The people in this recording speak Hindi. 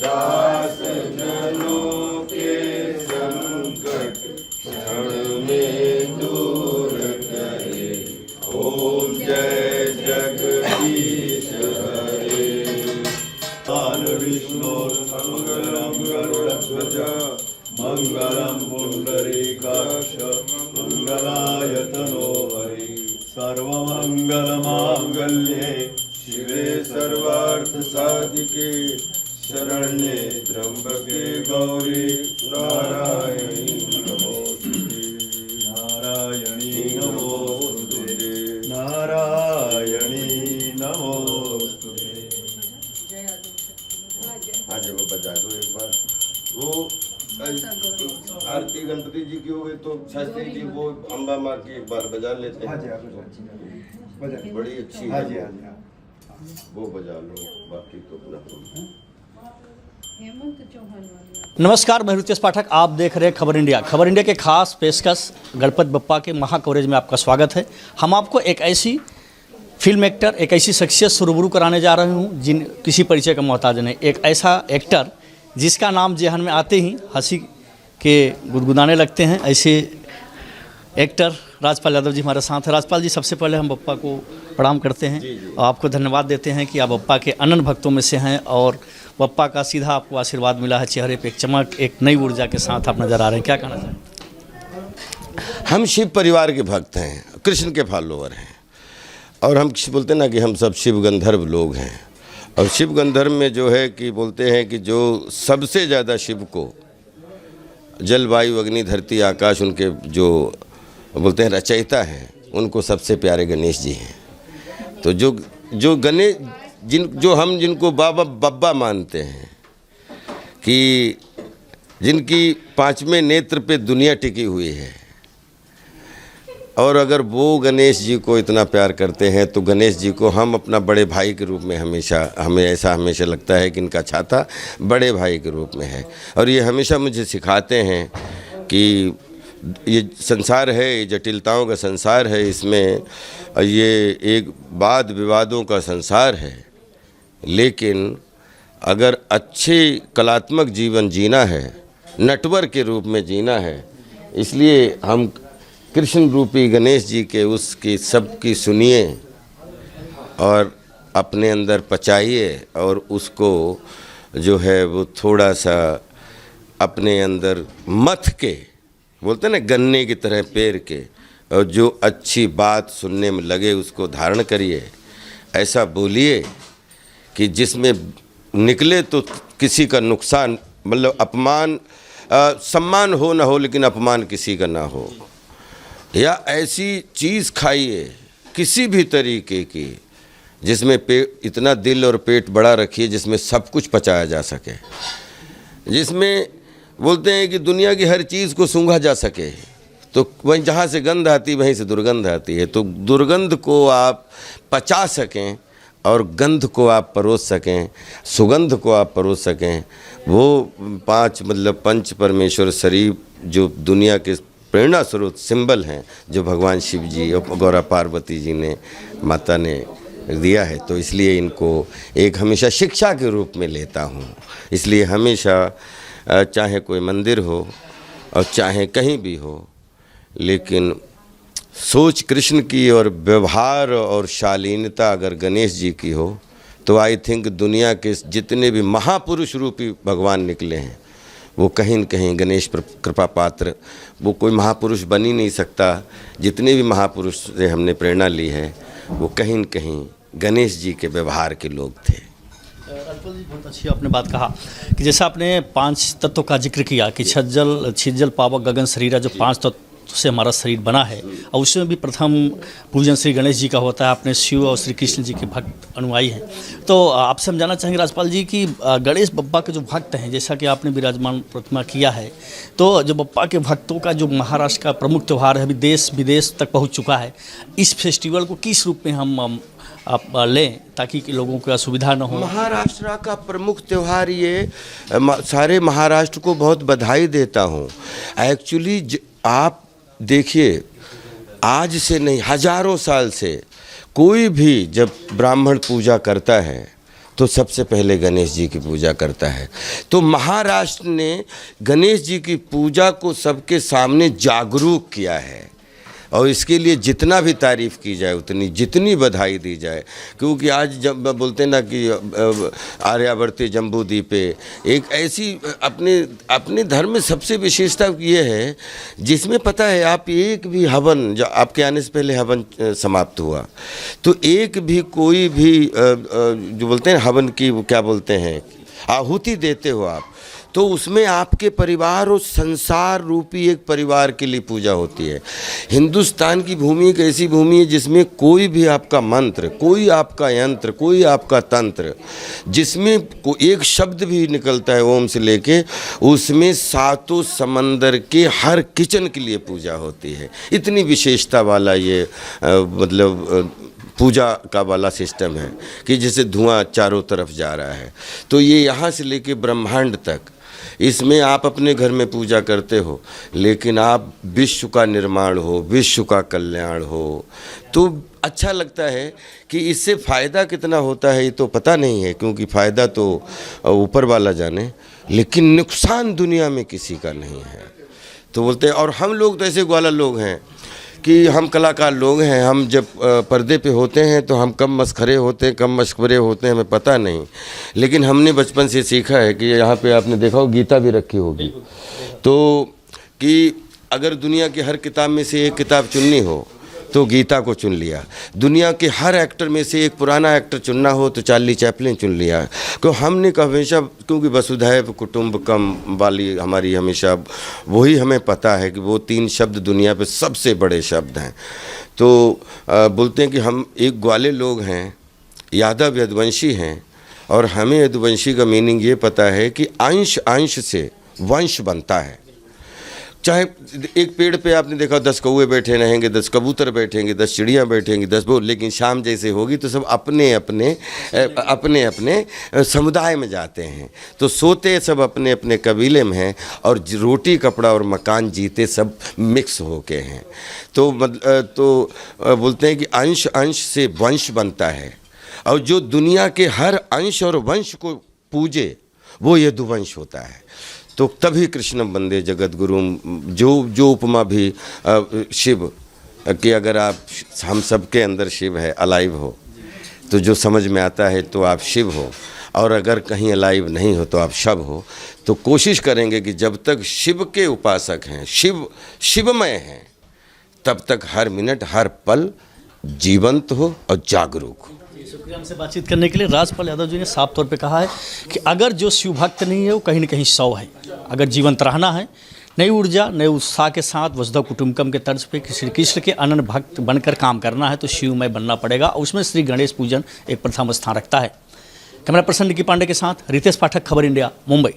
दास जनों के संकट क्षण में दूर करे। ओम जय जगदीश हरे। विष्णु मंगलम गरुड़ध्वज मंगलम पुंडरीकाक्ष मंगलायतनो हरि। सर्वमंगलमांगल्ये शिवे सर्वार्थ साधिके शरण्ये त्र्यंबके गौरी नारायणी नमोस्तुते। नारायणी नमोस्तुते। नारायणी नमोस्तुते। आज वो बजा दो एक बार। वो आरती गणपति जी की हो गई तो शास्त्री जी वो अम्बा माँ की एक बार बजा लेते हैं। बड़ी अच्छी है वो बजा लो, बाकी तो अपना। नमस्कार, मैं रितेश पाठक, आप देख रहे हैं खबर इंडिया। खबर इंडिया के खास पेशकश गणपति बप्पा के महा कवरेज में आपका स्वागत है। हम आपको एक ऐसी फिल्म एक्टर, एक ऐसी शख्सियत से रूबरू कराने जा रहे हूँ जिन किसी परिचय का मोहताज नहीं। एक ऐसा एक्टर जिसका नाम जेहन में आते ही हंसी के गुदगुदाने लगते हैं, ऐसे एक्टर राजपाल यादव जी हमारे साथ हैं। राजपाल जी, सबसे पहले हम बप्पा को प्रणाम करते हैं और आपको धन्यवाद देते हैं कि आप बप्पा के अनन्य भक्तों में से हैं और बप्पा का सीधा आपको आशीर्वाद मिला है। चेहरे पे एक चमक, एक नई ऊर्जा के साथ आप नज़र आ रहे हैं, क्या कहना चाहें? हम शिव परिवार के भक्त हैं, कृष्ण के फॉलोअर हैं और हम बोलते हैं ना कि हम सब शिव गंधर्व लोग हैं। और शिव गंधर्व में जो है कि बोलते हैं कि जो सबसे ज़्यादा शिव को जल वायु अग्नि धरती आकाश उनके जो बोलते हैं रचयिता हैं, उनको सबसे प्यारे गणेश जी हैं। तो जो गणेश जो हम जिनको बाबा बब्बा मानते हैं कि जिनकी पांचवें नेत्र पे दुनिया टिकी हुई है, और अगर वो गणेश जी को इतना प्यार करते हैं तो गणेश जी को हम अपना बड़े भाई के रूप में हमें ऐसा हमेशा लगता है कि इनका छाता बड़े भाई के रूप में है। और ये हमेशा मुझे सिखाते हैं कि ये संसार है, ये जटिलताओं का संसार है, इसमें ये एक वाद विवादों का संसार है, लेकिन अगर अच्छे कलात्मक जीवन जीना है, नटवर के रूप में जीना है, इसलिए हम कृष्ण रूपी गणेश जी के उसकी सबकी सुनिए और अपने अंदर पचाइए और उसको जो है वो थोड़ा सा अपने अंदर मथ के, बोलते हैं ना गन्ने की तरह पेर के, और जो अच्छी बात सुनने में लगे उसको धारण करिए। ऐसा बोलिए कि जिसमें निकले तो किसी का नुकसान, मतलब अपमान, सम्मान हो ना हो लेकिन अपमान किसी का ना हो। या ऐसी चीज़ खाइए किसी भी तरीके की जिसमें इतना दिल और पेट बड़ा रखिए जिसमें सब कुछ पचाया जा सके, जिसमें बोलते हैं कि दुनिया की हर चीज़ को सूंघा जा सके। तो वहीं जहाँ से गंध आती वहीं से दुर्गंध आती है। तो दुर्गंध को आप पचा सकें और गंध को आप परोस सकें, सुगंध को आप परोस सकें, वो पांच मतलब पंच परमेश्वर शरीर जो दुनिया के प्रेरणा स्रोत सिंबल हैं, जो भगवान शिव जी और गौरा पार्वती जी ने माता ने दिया है। तो इसलिए इनको एक हमेशा शिक्षा के रूप में लेता हूँ। इसलिए हमेशा चाहे कोई मंदिर हो और चाहे कहीं भी हो, लेकिन सोच कृष्ण की और व्यवहार और शालीनता अगर गणेश जी की हो तो आई थिंक दुनिया के जितने भी महापुरुष रूपी भगवान निकले हैं वो कहीं न कहीं गणेश कृपा पात्र, वो कोई महापुरुष बन ही नहीं सकता। जितने भी महापुरुष से हमने प्रेरणा ली है वो कहीं न कहीं गणेश जी के व्यवहार के लोग थे। राजपाल जी, बहुत अच्छी आपने बात कहा कि जैसा आपने 5 तत्वों का जिक्र किया कि छज्जल छिज्जल पावक गगन शरीरा, जो 5 तत्व से हमारा शरीर बना है, और उसमें भी प्रथम पूजन श्री गणेश जी का होता है। आपने शिव और श्री कृष्ण जी के भक्त अनुयायी हैं, तो आपसे हम जानना चाहेंगे राजपाल जी कि गणेश बप्पा के जो भक्त हैं, जैसा कि आपने विराजमान प्रतिमा किया है, तो जो बप्पा के भक्तों का जो महाराष्ट्र का प्रमुख त्यौहार है, अभी देश विदेश तक पहुँच चुका है, इस फेस्टिवल को किस रूप में हम आप लें ताकि लोगों को असुविधा न हो? महाराष्ट्र का प्रमुख त्यौहार ये, सारे महाराष्ट्र को बहुत बधाई देता हूँ। एक्चुअली आप देखिए, आज से नहीं हजारों साल से कोई भी जब ब्राह्मण पूजा करता है तो सबसे पहले गणेश जी की पूजा करता है। तो महाराष्ट्र ने गणेश जी की पूजा को सबके सामने जागरूक किया है, और इसके लिए जितना भी तारीफ़ की जाए उतनी, जितनी बधाई दी जाए, क्योंकि आज जब बोलते ना कि आर्यावर्ते जम्बूद्वीपे, एक ऐसी अपने धर्म में सबसे विशेषता ये है जिसमें पता है आप एक भी हवन, जो आपके आने से पहले हवन समाप्त हुआ, तो एक भी कोई भी जो बोलते हैं हवन की, वो क्या बोलते हैं, आहुति देते हो आप, तो उसमें आपके परिवार और संसार रूपी एक परिवार के लिए पूजा होती है। हिंदुस्तान की भूमि एक ऐसी भूमि है जिसमें कोई भी आपका मंत्र, कोई आपका यंत्र, कोई आपका तंत्र, जिसमें एक शब्द भी निकलता है ओम से लेके, उसमें सातों समंदर के हर किचन के लिए पूजा होती है। इतनी विशेषता वाला ये मतलब पूजा का वाला सिस्टम है कि जैसे धुआं चारों तरफ जा रहा है। तो ये यहाँ से लेके ब्रह्मांड तक, इसमें आप अपने घर में पूजा करते हो, लेकिन आप विश्व का निर्माण हो, विश्व का कल्याण हो, तो अच्छा लगता है कि इससे फ़ायदा कितना होता है ये तो पता नहीं है, क्योंकि फ़ायदा तो ऊपर वाला जाने, लेकिन नुकसान दुनिया में किसी का नहीं है। तो बोलते हैं, और हम लोग तो ऐसे ग्वाला लोग हैं कि हम कलाकार लोग हैं, हम जब पर्दे पे होते हैं तो हम कम मस्खरे होते हैं, कम मशवरे होते हैं, हमें पता नहीं, लेकिन हमने बचपन से सीखा है कि यहाँ पे आपने देखा हो गीता भी रखी होगी, तो कि अगर दुनिया की हर किताब में से एक किताब चुननी हो तो गीता को चुन लिया, दुनिया के हर एक्टर में से एक पुराना एक्टर चुनना हो तो चार्ली चैपलिन चुन लिया। क्यों हमने हमेशा, क्योंकि वसुधैव कुटुंबकम वाली हमारी हमेशा वही हमें पता है कि वो 3 शब्द दुनिया पे सबसे बड़े शब्द हैं। तो बोलते हैं कि हम एक ग्वाले लोग हैं, यादव यदुवंशी हैं, और हमें यदुवंशी का मीनिंग ये पता है कि अंश अंश से वंश बनता है। चाहे एक पेड़ पे आपने देखा 10 कौवे बैठे रहेंगे, 10 कबूतर बैठेंगे, 10 चिड़ियाँ बैठेंगी, 10 वो, लेकिन शाम जैसे होगी तो सब अपने अपने समुदाय में जाते हैं, तो सोते सब अपने अपने कबीले में हैं, और रोटी कपड़ा और मकान जीते सब मिक्स होके हैं। तो बोलते हैं कि अंश अंश से वंश बनता है, और जो दुनिया के हर अंश और वंश को पूजे वो यदुवंश होता है। तो तभी कृष्णम वंदे जगत गुरुम, जो उपमा भी शिव कि अगर आप, हम सब के अंदर शिव है, अलाइव हो, तो जो समझ में आता है तो आप शिव हो, और अगर कहीं अलाइव नहीं हो तो आप शव हो। तो कोशिश करेंगे कि जब तक शिव के उपासक हैं, शिवमय हैं, तब तक हर मिनट हर पल जीवंत हो और जागरूक हो। शुक्रिया हमसे बातचीत करने के लिए। राजपाल यादव जी ने साफ तौर पे कहा है कि अगर जो शिव भक्त नहीं है वो कहीं न कहीं शव है। अगर जीवंत रहना है, नई ऊर्जा नए उत्साह के साथ वसुधैव कुटुंबकम के तर्ज पे श्री कृष्ण के अनन्य भक्त बनकर काम करना है तो शिवमय बनना पड़ेगा, और उसमें श्री गणेश पूजन एक प्रथम स्थान रखता है। कैमरा पर्सन निकी पांडे के साथ रितेश पाठक, खबर इंडिया, मुंबई।